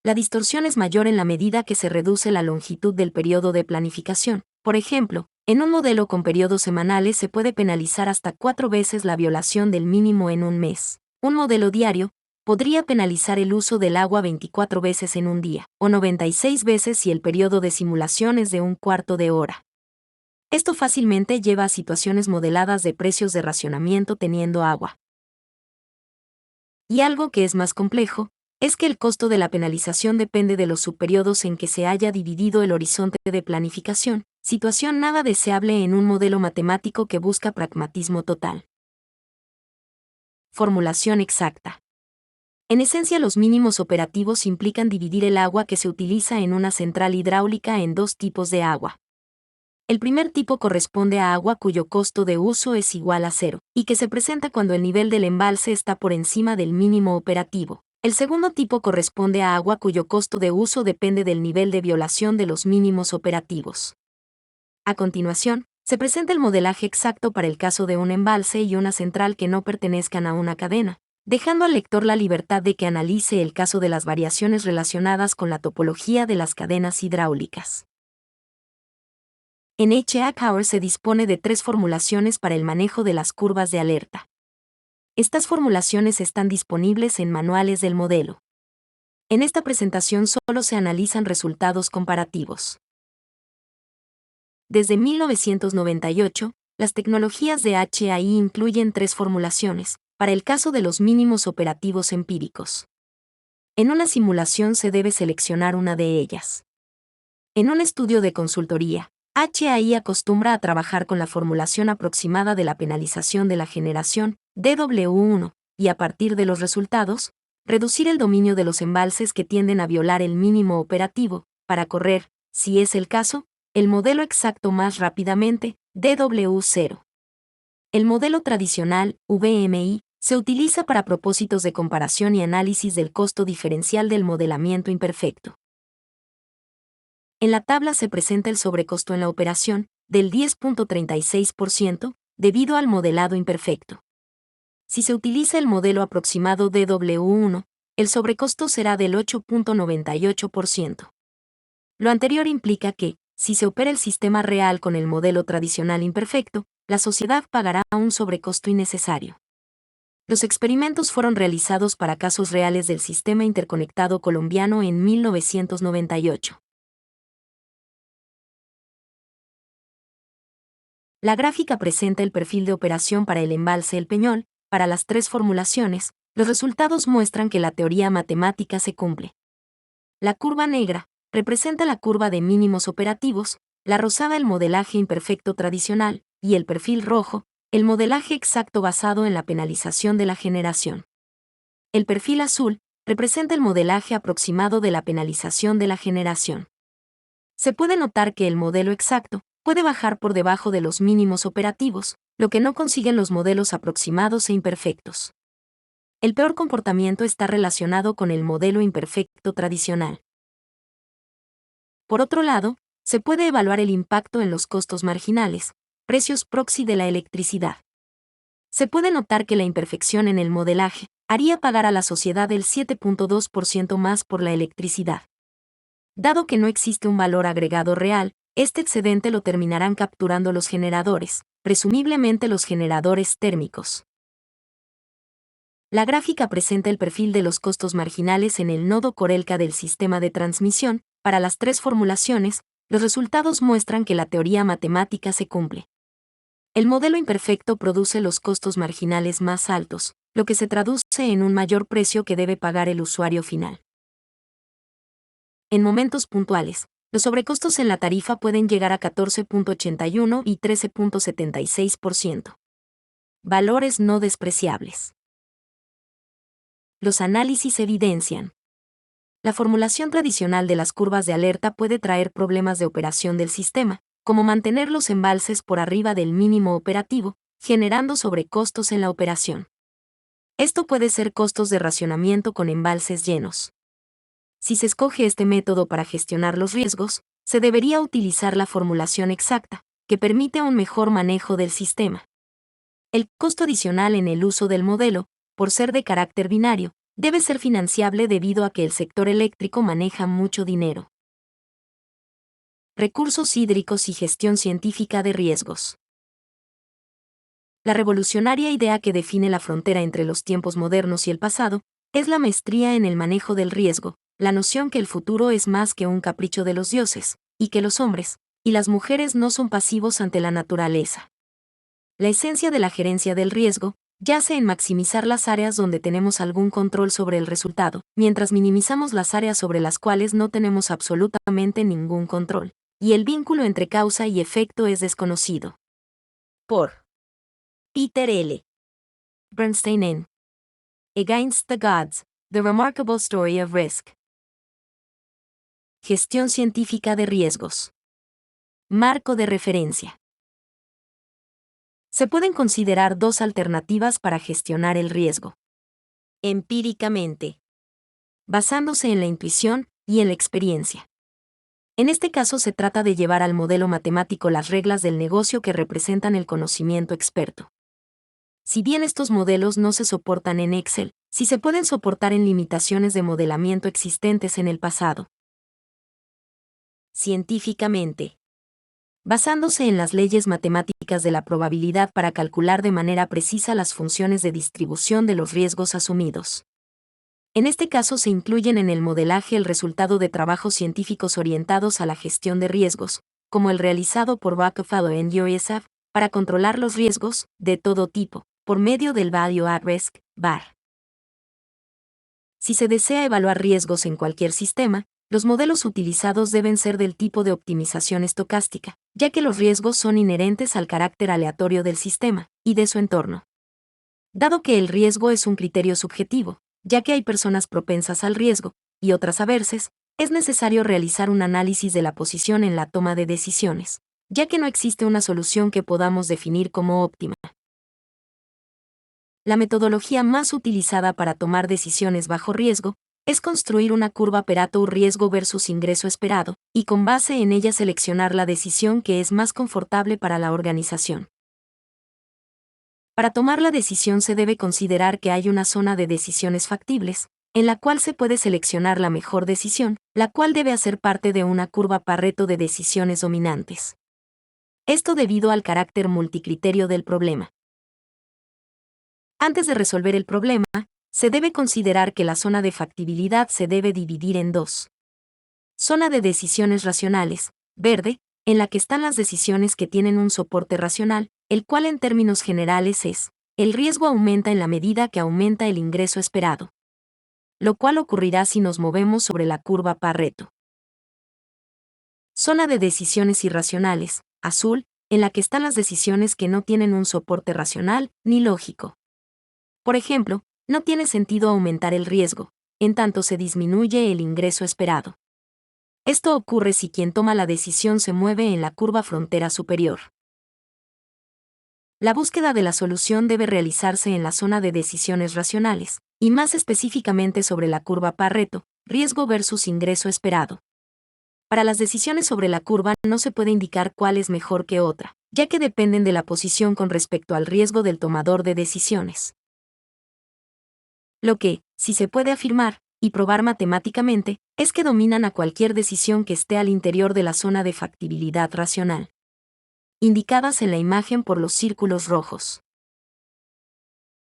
La distorsión es mayor en la medida que se reduce la longitud del periodo de planificación. Por ejemplo, En un modelo con periodos semanales se puede penalizar hasta 4 veces la violación del mínimo en un mes. Un modelo diario podría penalizar el uso del agua 24 veces en un día, o 96 veces si el periodo de simulación es de un cuarto de hora. Esto fácilmente lleva a situaciones modeladas de precios de racionamiento teniendo agua. Y algo que es más complejo, es que el costo de la penalización depende de los subperiodos en que se haya dividido el horizonte de planificación, situación nada deseable en un modelo matemático que busca pragmatismo total. Formulación exacta. En esencia, los mínimos operativos implican dividir el agua que se utiliza en una central hidráulica en dos tipos de agua. El primer tipo corresponde a agua cuyo costo de uso es igual a cero, y que se presenta cuando el nivel del embalse está por encima del mínimo operativo. El segundo tipo corresponde a agua cuyo costo de uso depende del nivel de violación de los mínimos operativos. A continuación, se presenta el modelaje exacto para el caso de un embalse y una central que no pertenezcan a una cadena, dejando al lector la libertad de que analice el caso de las variaciones relacionadas con la topología de las cadenas hidráulicas. En HA-Power se dispone de 3 formulaciones para el manejo de las curvas de alerta. Estas formulaciones están disponibles en manuales del modelo. En esta presentación solo se analizan resultados comparativos. Desde 1998, las tecnologías de HAI incluyen 3 formulaciones, para el caso de los mínimos operativos empíricos. En una simulación se debe seleccionar una de ellas. En un estudio de consultoría, HAI acostumbra a trabajar con la formulación aproximada de la penalización de la generación, DW1, y a partir de los resultados, reducir el dominio de los embalses que tienden a violar el mínimo operativo, para correr, si es el caso, el modelo exacto más rápidamente, DW0. El modelo tradicional, VMI, se utiliza para propósitos de comparación y análisis del costo diferencial del modelamiento imperfecto. En la tabla se presenta el sobrecosto en la operación, del 10.36%, debido al modelado imperfecto. Si se utiliza el modelo aproximado DW1, el sobrecosto será del 8.98%. Lo anterior implica que, si se opera el sistema real con el modelo tradicional imperfecto, la sociedad pagará un sobrecosto innecesario. Los experimentos fueron realizados para casos reales del sistema interconectado colombiano en 1998. La gráfica presenta el perfil de operación para el embalse El Peñol. Para las 3 formulaciones, los resultados muestran que la teoría matemática se cumple. La curva negra representa la curva de mínimos operativos, la rosada el modelaje imperfecto tradicional, y el perfil rojo, el modelaje exacto basado en la penalización de la generación. El perfil azul representa el modelaje aproximado de la penalización de la generación. Se puede notar que el modelo exacto puede bajar por debajo de los mínimos operativos, lo que no consiguen los modelos aproximados e imperfectos. El peor comportamiento está relacionado con el modelo imperfecto tradicional. Por otro lado, se puede evaluar el impacto en los costos marginales, precios proxy de la electricidad. Se puede notar que la imperfección en el modelaje haría pagar a la sociedad el 7.2% más por la electricidad. Dado que no existe un valor agregado real, este excedente lo terminarán capturando los generadores, presumiblemente los generadores térmicos. La gráfica presenta el perfil de los costos marginales en el nodo Corelca del sistema de transmisión. Para las 3 formulaciones, los resultados muestran que la teoría matemática se cumple. El modelo imperfecto produce los costos marginales más altos, lo que se traduce en un mayor precio que debe pagar el usuario final. En momentos puntuales, los sobrecostos en la tarifa pueden llegar a 14.81 y 13.76%. Valores no despreciables. Los análisis evidencian. La formulación tradicional de las curvas de alerta puede traer problemas de operación del sistema, como mantener los embalses por arriba del mínimo operativo, generando sobrecostos en la operación. Esto puede ser costos de racionamiento con embalses llenos. Si se escoge este método para gestionar los riesgos, se debería utilizar la formulación exacta, que permite un mejor manejo del sistema. El costo adicional en el uso del modelo, por ser de carácter binario, debe ser financiable debido a que el sector eléctrico maneja mucho dinero. recursos hídricos y gestión científica de riesgos. La revolucionaria idea que define la frontera entre los tiempos modernos y el pasado es la maestría en el manejo del riesgo, la noción que el futuro es más que un capricho de los dioses, y que los hombres y las mujeres no son pasivos ante la naturaleza. La esencia de la gerencia del riesgo yace en maximizar las áreas donde tenemos algún control sobre el resultado, mientras minimizamos las áreas sobre las cuales no tenemos absolutamente ningún control, y el vínculo entre causa y efecto es desconocido. Por Peter L. Bernstein en Against the Gods, The Remarkable Story of Risk. Gestión científica de riesgos. Marco de referencia. Se pueden considerar dos alternativas para gestionar el riesgo. Empíricamente, basándose en la intuición y en la experiencia. En este caso se trata de llevar al modelo matemático las reglas del negocio que representan el conocimiento experto. Si bien estos modelos no se soportan en Excel, sí se pueden soportar en limitaciones de modelamiento existentes en el pasado. Científicamente, basándose en las leyes matemáticas de la probabilidad para calcular de manera precisa las funciones de distribución de los riesgos asumidos. En este caso se incluyen en el modelaje el resultado de trabajos científicos orientados a la gestión de riesgos, como el realizado por Rockefeller en USF, para controlar los riesgos, de todo tipo, por medio del Value at Risk, VAR. Si se desea evaluar riesgos en cualquier sistema, los modelos utilizados deben ser del tipo de optimización estocástica, ya que los riesgos son inherentes al carácter aleatorio del sistema y de su entorno. Dado que el riesgo es un criterio subjetivo, ya que hay personas propensas al riesgo y otras averses, es necesario realizar un análisis de la posición en la toma de decisiones, ya que no existe una solución que podamos definir como óptima. La metodología más utilizada para tomar decisiones bajo riesgo es construir una curva Pareto riesgo versus ingreso esperado, y con base en ella seleccionar la decisión que es más confortable para la organización. Para tomar la decisión se debe considerar que hay una zona de decisiones factibles, en la cual se puede seleccionar la mejor decisión, la cual debe hacer parte de una curva Pareto de decisiones dominantes. Esto debido al carácter multicriterio del problema. Antes de resolver el problema, se debe considerar que la zona de factibilidad se debe dividir en dos. Zona de decisiones racionales, verde, en la que están las decisiones que tienen un soporte racional, el cual en términos generales es, el riesgo aumenta en la medida que aumenta el ingreso esperado. Lo cual ocurrirá si nos movemos sobre la curva Pareto. Zona de decisiones irracionales, azul, en la que están las decisiones que no tienen un soporte racional ni lógico. Por ejemplo, no tiene sentido aumentar el riesgo, en tanto se disminuye el ingreso esperado. Esto ocurre si quien toma la decisión se mueve en la curva frontera superior. La búsqueda de la solución debe realizarse en la zona de decisiones racionales, y más específicamente sobre la curva Pareto, riesgo versus ingreso esperado. Para las decisiones sobre la curva no se puede indicar cuál es mejor que otra, ya que dependen de la posición con respecto al riesgo del tomador de decisiones. Lo que, si se puede afirmar, y probar matemáticamente, es que dominan a cualquier decisión que esté al interior de la zona de factibilidad racional, indicadas en la imagen por los círculos rojos.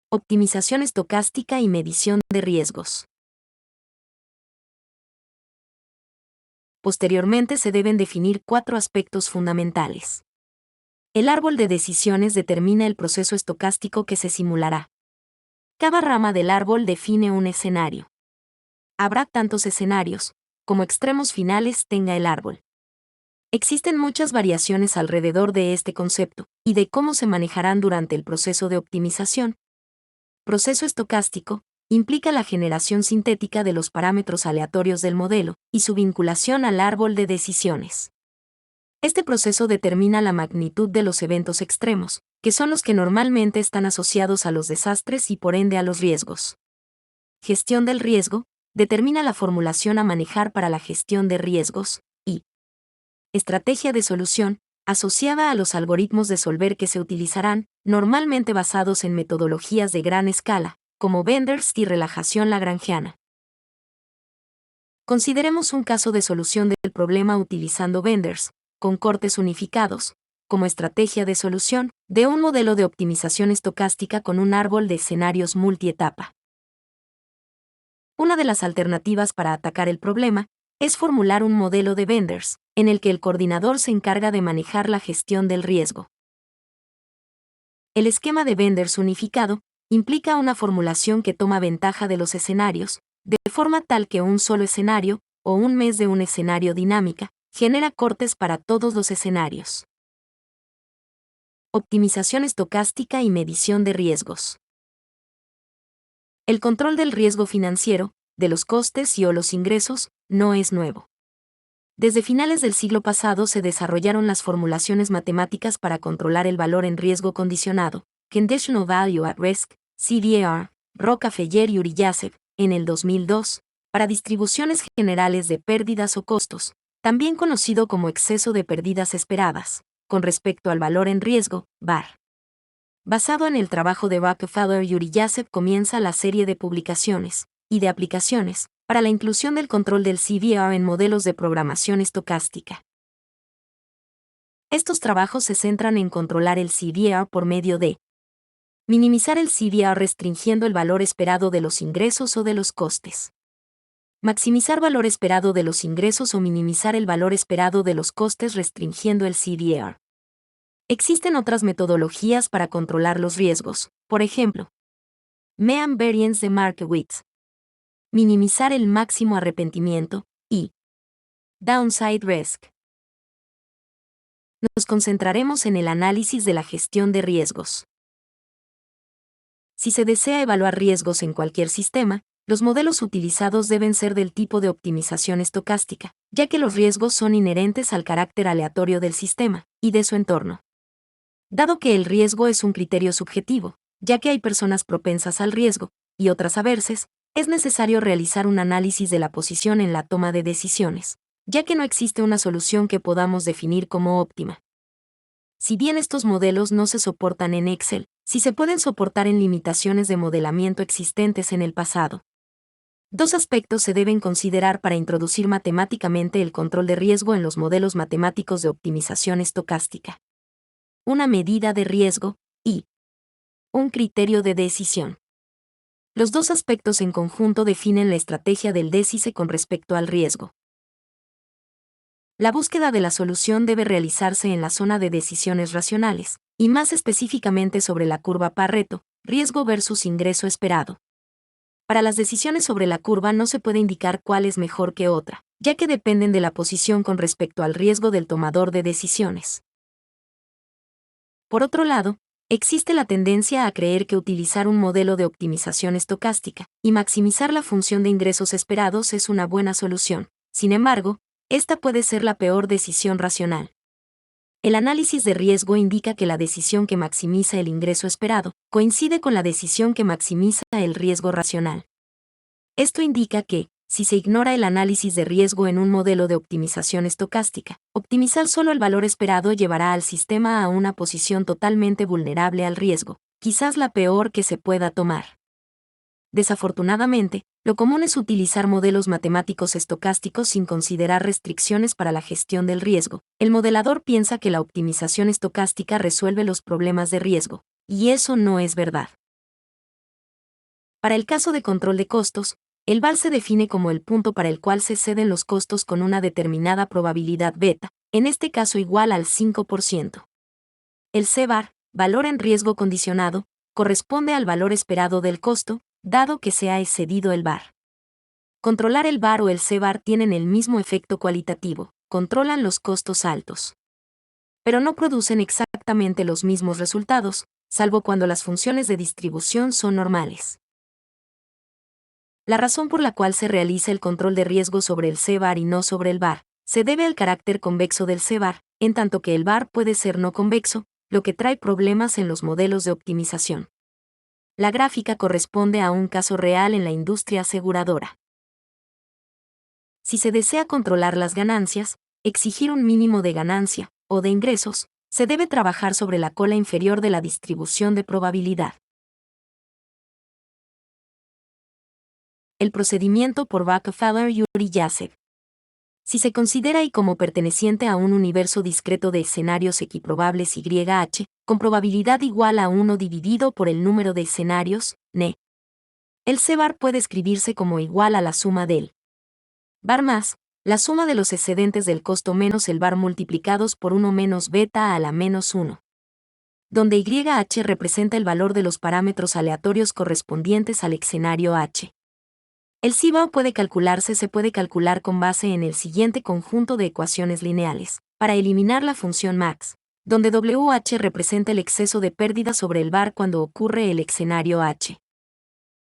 Optimización estocástica y medición de riesgos. Posteriormente se deben definir 4 aspectos fundamentales. El árbol de decisiones determina el proceso estocástico que se simulará. Cada rama del árbol define un escenario. Habrá tantos escenarios, como extremos finales tenga el árbol. Existen muchas variaciones alrededor de este concepto, y de cómo se manejarán durante el proceso de optimización. Proceso estocástico implica la generación sintética de los parámetros aleatorios del modelo, y su vinculación al árbol de decisiones. Este proceso determina la magnitud de los eventos extremos, que son los que normalmente están asociados a los desastres y por ende a los riesgos. Gestión del riesgo determina la formulación a manejar para la gestión de riesgos, y estrategia de solución, asociada a los algoritmos de solver que se utilizarán, normalmente basados en metodologías de gran escala, como Benders y relajación lagrangiana. Consideremos un caso de solución del problema utilizando vendors, con cortes unificados, como estrategia de solución de un modelo de optimización estocástica con un árbol de escenarios multietapa. Una de las alternativas para atacar el problema es formular un modelo de vendors, en el que el coordinador se encarga de manejar la gestión del riesgo. El esquema de vendors unificado implica una formulación que toma ventaja de los escenarios, de forma tal que un solo escenario, o un mes de un escenario dinámica, genera cortes para todos los escenarios. Optimización estocástica y medición de riesgos. El control del riesgo financiero, de los costes y o los ingresos, no es nuevo. Desde finales del siglo pasado se desarrollaron las formulaciones matemáticas para controlar el valor en riesgo condicionado, Conditional Value at Risk, CVAR, Rockefeller y Uriyasev, en el 2002, para distribuciones generales de pérdidas o costos, también conocido como exceso de pérdidas esperadas, con respecto al valor en riesgo, VAR. Basado en el trabajo de Rockefeller y Uriyasev comienza la serie de publicaciones y de aplicaciones para la inclusión del control del CVAR en modelos de programación estocástica. Estos trabajos se centran en controlar el CVAR por medio de minimizar el CVAR restringiendo el valor esperado de los ingresos o de los costes, maximizar valor esperado de los ingresos o minimizar el valor esperado de los costes restringiendo el CVAR. Existen otras metodologías para controlar los riesgos, por ejemplo, Mean Variance de Markowitz, minimizar el máximo arrepentimiento, y Downside Risk. Nos concentraremos en el análisis de la gestión de riesgos. Si se desea evaluar riesgos en cualquier sistema, los modelos utilizados deben ser del tipo de optimización estocástica, ya que los riesgos son inherentes al carácter aleatorio del sistema y de su entorno. Dado que el riesgo es un criterio subjetivo, ya que hay personas propensas al riesgo y otras averses, es necesario realizar un análisis de la posición en la toma de decisiones, ya que no existe una solución que podamos definir como óptima. Si bien estos modelos no se soportan en Excel, sí se pueden soportar en limitaciones de modelamiento existentes en el pasado. Dos aspectos se deben considerar para introducir matemáticamente el control de riesgo en los modelos matemáticos de optimización estocástica: una medida de riesgo y un criterio de decisión. Los dos aspectos en conjunto definen la estrategia del DESICE con respecto al riesgo. La búsqueda de la solución debe realizarse en la zona de decisiones racionales, y más específicamente sobre la curva Pareto, riesgo versus ingreso esperado. Para las decisiones sobre la curva no se puede indicar cuál es mejor que otra, ya que dependen de la posición con respecto al riesgo del tomador de decisiones. Por otro lado, existe la tendencia a creer que utilizar un modelo de optimización estocástica y maximizar la función de ingresos esperados es una buena solución. Sin embargo, esta puede ser la peor decisión racional. El análisis de riesgo indica que la decisión que maximiza el ingreso esperado coincide con la decisión que maximiza el riesgo racional. Esto indica que, si se ignora el análisis de riesgo en un modelo de optimización estocástica, optimizar solo el valor esperado llevará al sistema a una posición totalmente vulnerable al riesgo, quizás la peor que se pueda tomar. Desafortunadamente, lo común es utilizar modelos matemáticos estocásticos sin considerar restricciones para la gestión del riesgo. El modelador piensa que la optimización estocástica resuelve los problemas de riesgo, y eso no es verdad. Para el caso de control de costos, el VAR se define como el punto para el cual se ceden los costos con una determinada probabilidad beta, en este caso igual al 5%. El CVAR, valor en riesgo condicionado, corresponde al valor esperado del costo, dado que se ha excedido el VAR. Controlar el VAR o el CVAR tienen el mismo efecto cualitativo, controlan los costos altos. Pero no producen exactamente los mismos resultados, salvo cuando las funciones de distribución son normales. La razón por la cual se realiza el control de riesgo sobre el CVAR y no sobre el VAR, se debe al carácter convexo del CVAR, en tanto que el VAR puede ser no convexo, lo que trae problemas en los modelos de optimización. La gráfica corresponde a un caso real en la industria aseguradora. Si se desea controlar las ganancias, exigir un mínimo de ganancia, o de ingresos, se debe trabajar sobre la cola inferior de la distribución de probabilidad. el procedimiento por Rockefeller-Yuri-Yasev. Si se considera Y como perteneciente a un universo discreto de escenarios equiprobables YH, con probabilidad igual a 1 dividido por el número de escenarios, ne, el C-bar puede escribirse como igual a la suma del bar más la suma de los excedentes del costo menos el bar multiplicados por 1 menos beta a la menos 1, donde YH representa el valor de los parámetros aleatorios correspondientes al escenario H. El C-bar se puede calcular con base en el siguiente conjunto de ecuaciones lineales, para eliminar la función max, donde WH representa el exceso de pérdida sobre el bar cuando ocurre el escenario H.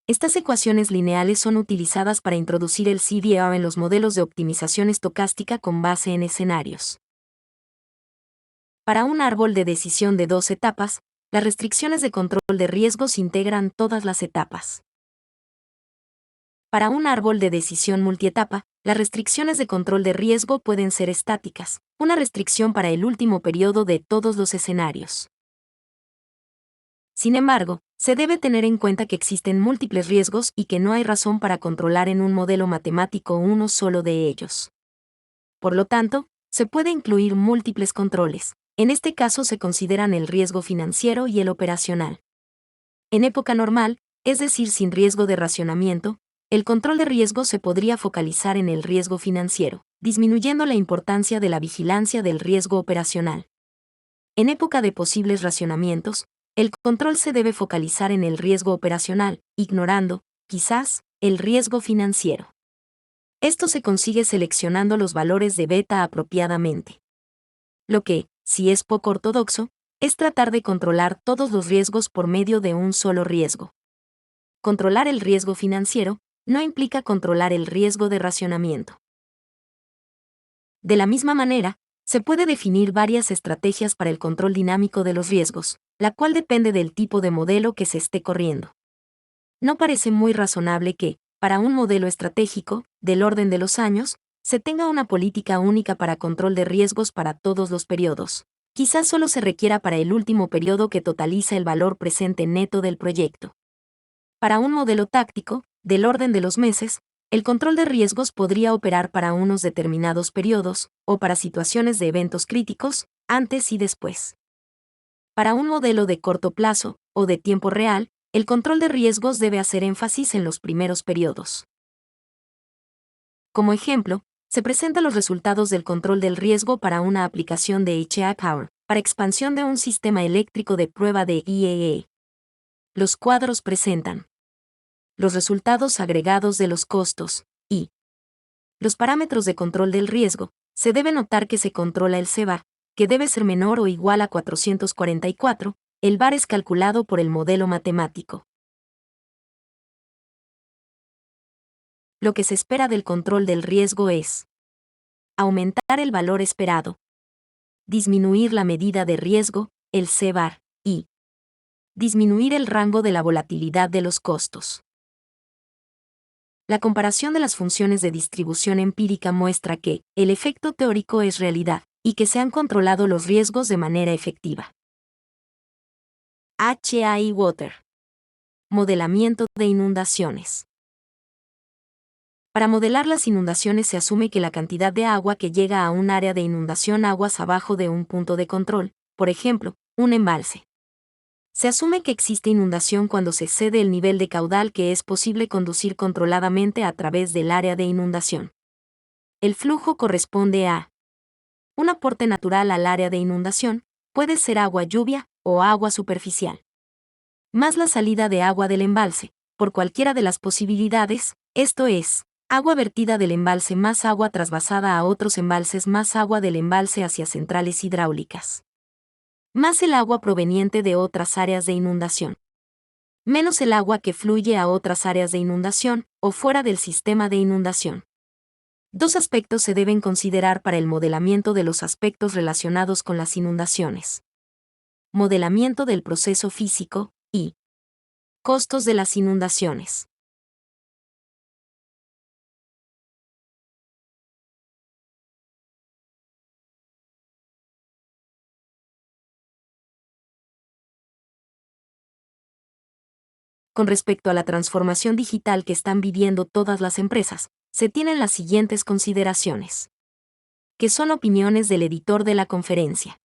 Estas ecuaciones lineales son utilizadas para introducir el CVR en los modelos de optimización estocástica con base en escenarios. Para un árbol de decisión de 2 etapas, las restricciones de control de riesgos integran todas las etapas. Para un árbol de decisión multietapa, las restricciones de control de riesgo pueden ser estáticas, una restricción para el último periodo de todos los escenarios. Sin embargo, se debe tener en cuenta que existen múltiples riesgos y que no hay razón para controlar en un modelo matemático uno solo de ellos. Por lo tanto, se puede incluir múltiples controles. En este caso se consideran el riesgo financiero y el operacional. En época normal, es decir, sin riesgo de racionamiento, el control de riesgo se podría focalizar en el riesgo financiero, disminuyendo la importancia de la vigilancia del riesgo operacional. En época de posibles racionamientos, el control se debe focalizar en el riesgo operacional, ignorando, quizás, el riesgo financiero. Esto se consigue seleccionando los valores de beta apropiadamente. Lo que, si es poco ortodoxo, es tratar de controlar todos los riesgos por medio de un solo riesgo. Controlar el riesgo financiero no implica controlar el riesgo de racionamiento. De la misma manera, se puede definir varias estrategias para el control dinámico de los riesgos, la cual depende del tipo de modelo que se esté corriendo. No parece muy razonable que, para un modelo estratégico, del orden de los años, se tenga una política única para control de riesgos para todos los periodos. Quizás solo se requiera para el último periodo que totaliza el valor presente neto del proyecto. Para un modelo táctico, del orden de los meses, el control de riesgos podría operar para unos determinados periodos, o para situaciones de eventos críticos, antes y después. Para un modelo de corto plazo, o de tiempo real, el control de riesgos debe hacer énfasis en los primeros periodos. Como ejemplo, se presentan los resultados del control del riesgo para una aplicación de HA Power, para expansión de un sistema eléctrico de prueba de IEE. Los cuadros presentan los resultados agregados de los costos, y los parámetros de control del riesgo. Se debe notar que se controla el C-bar, que debe ser menor o igual a 444, el bar es calculado por el modelo matemático. Lo que se espera del control del riesgo es aumentar el valor esperado, disminuir la medida de riesgo, el C-bar, y disminuir el rango de la volatilidad de los costos. La comparación de las funciones de distribución empírica muestra que el efecto teórico es realidad, y que se han controlado los riesgos de manera efectiva. HAI Water. Modelamiento de inundaciones. Para modelar las inundaciones se asume que la cantidad de agua que llega a un área de inundación aguas abajo de un punto de control, por ejemplo, un embalse. Se asume que existe inundación cuando se excede el nivel de caudal que es posible conducir controladamente a través del área de inundación. El flujo corresponde a un aporte natural al área de inundación, puede ser agua lluvia o agua superficial, más la salida de agua del embalse, por cualquiera de las posibilidades, esto es, agua vertida del embalse más agua trasvasada a otros embalses más agua del embalse hacia centrales hidráulicas, más el agua proveniente de otras áreas de inundación, menos el agua que fluye a otras áreas de inundación o fuera del sistema de inundación. Dos aspectos se deben considerar para el modelamiento de los aspectos relacionados con las inundaciones. Modelamiento del proceso físico y costos de las inundaciones. Con respecto a la transformación digital que están viviendo todas las empresas, se tienen las siguientes consideraciones, que son opiniones del editor de la conferencia.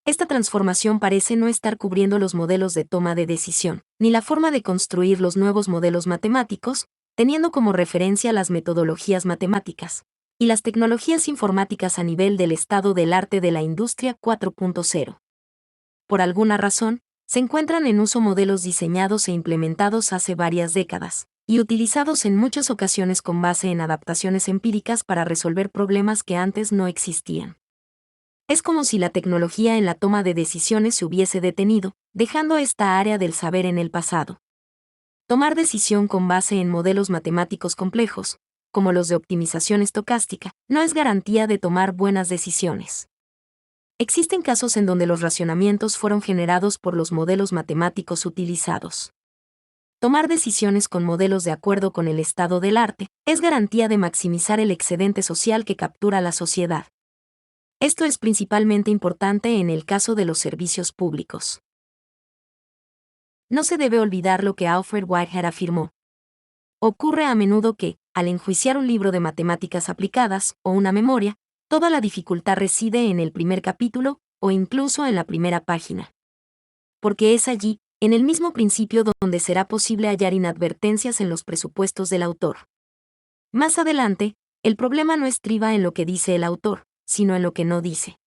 Esta transformación parece no estar cubriendo los modelos de toma de decisión, ni la forma de construir los nuevos modelos matemáticos, teniendo como referencia las metodologías matemáticas y las tecnologías informáticas a nivel del estado del arte de la industria 4.0. Por alguna razón, se encuentran en uso modelos diseñados e implementados hace varias décadas, y utilizados en muchas ocasiones con base en adaptaciones empíricas para resolver problemas que antes no existían. Es como si la tecnología en la toma de decisiones se hubiese detenido, dejando esta área del saber en el pasado. Tomar decisión con base en modelos matemáticos complejos, como los de optimización estocástica, no es garantía de tomar buenas decisiones. Existen casos en donde los racionamientos fueron generados por los modelos matemáticos utilizados. Tomar decisiones con modelos de acuerdo con el estado del arte es garantía de maximizar el excedente social que captura la sociedad. Esto es principalmente importante en el caso de los servicios públicos. No se debe olvidar lo que Alfred Whitehead afirmó. Ocurre a menudo que, al enjuiciar un libro de matemáticas aplicadas o una memoria, toda la dificultad reside en el primer capítulo o incluso en la primera página. Porque es allí, en el mismo principio, donde será posible hallar inadvertencias en los presupuestos del autor. Más adelante, el problema no estriba en lo que dice el autor, sino en lo que no dice.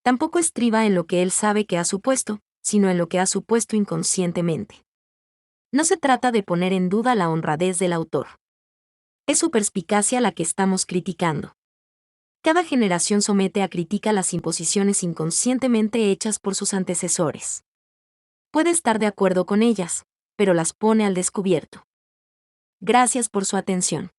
Tampoco estriba en lo que él sabe que ha supuesto, sino en lo que ha supuesto inconscientemente. No se trata de poner en duda la honradez del autor. Es su perspicacia la que estamos criticando. Cada generación somete a crítica las imposiciones inconscientemente hechas por sus antecesores. Puede estar de acuerdo con ellas, pero las pone al descubierto. Gracias por su atención.